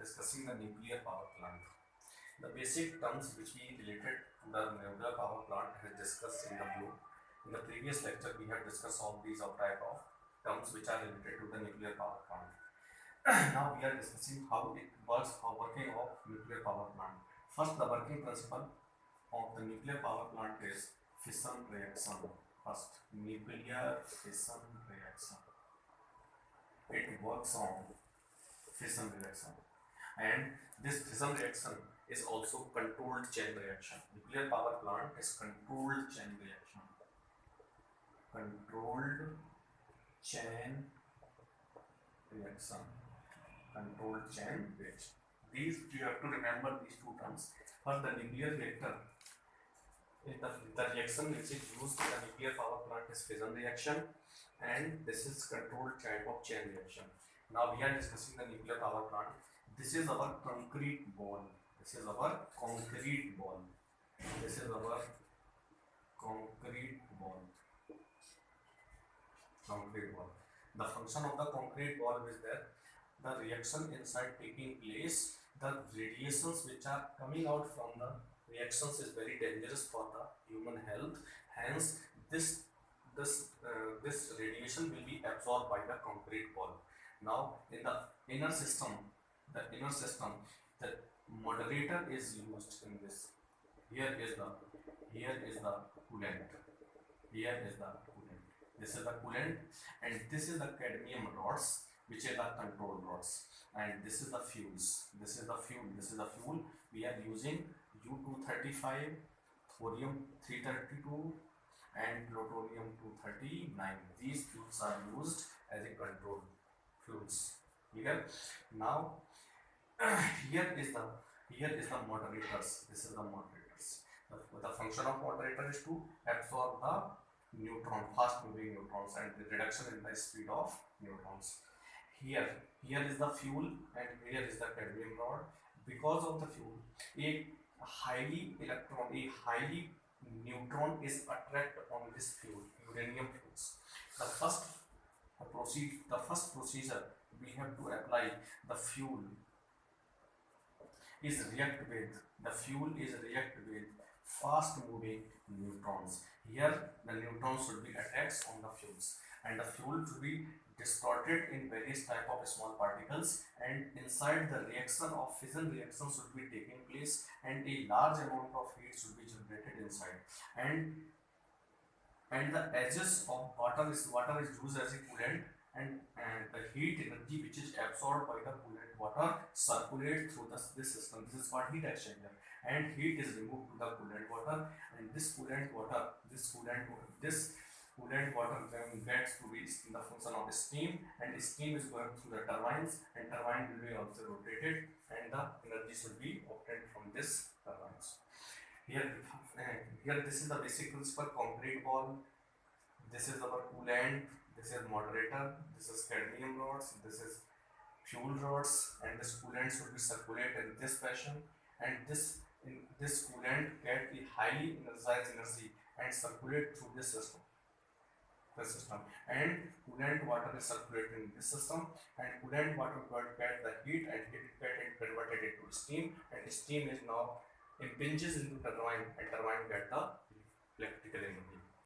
discussing the nuclear power plant. The basic terms which we related to the nuclear power plant is discussed in the blue. In the previous lecture, we have discussed all these type of terms which are related to the nuclear power plant. Now we are discussing how it works for working of nuclear power plant. First, the working principle of the nuclear power plant is fission reaction. First, nuclear fission reaction. It works on fission reaction, and this fission reaction is also controlled chain reaction. Nuclear power plant is controlled chain reaction. Controlled chain reaction. Controlled chain reaction. These you have to remember these two terms. First, the nuclear reactor. The reaction which is used in the nuclear power plant is fission reaction, and this is controlled type of chain reaction. Now we are discussing the nuclear power plant. This is our concrete ball. This is our concrete ball. This is our concrete ball. Concrete ball. The function of the concrete ball is that the reaction inside taking place, the radiations which are coming out from the reactions is very dangerous for the human health. Hence, this radiation will be absorbed by the concrete ball. Now, in the inner system, the moderator is used in this. Here is the coolant. Here is the coolant. This is the coolant, and this is the cadmium rods, which are the control rods, and this is the fuels. This is the fuel. We are using U-235, thorium 332, and plutonium 239. These fuels are used as a control fuels. Here now here is the moderators. This is the moderators. The function of moderator is to absorb the fast moving neutrons, and the reduction in the speed of neutrons. Here is the fuel, and here is the cadmium rod. Because of the fuel, a highly neutron is attracted on this fuel, uranium fuels. The first procedure we have to apply the fuel is react with fast moving neutrons. Here the neutrons should be attacked on the fuels, and the fuel should be distorted in various type of small particles, and inside the reaction of fission reaction should be taking place, and a large amount of heat should be generated inside, and the edges of water is used as a coolant, and the heat energy which is absorbed by the coolant water circulate through this system. This is called heat exchanger, and heat is removed to the coolant water, and this coolant water then gets to be in the function of steam, and steam is going through the turbines, and turbine will be also rotated, and the energy should be obtained from this turbines. Here this is the basic principle: concrete ball. This is our coolant. This is moderator. This is cadmium rods. This is fuel rods, and this coolant should be circulated in this fashion, and this coolant get the highly energized energy and circulate through this system. And coolant water is circulated in this system, and coolant water get the heat, and get converted into steam, and steam is now impinges into turbine, and turbine get the electrical energy.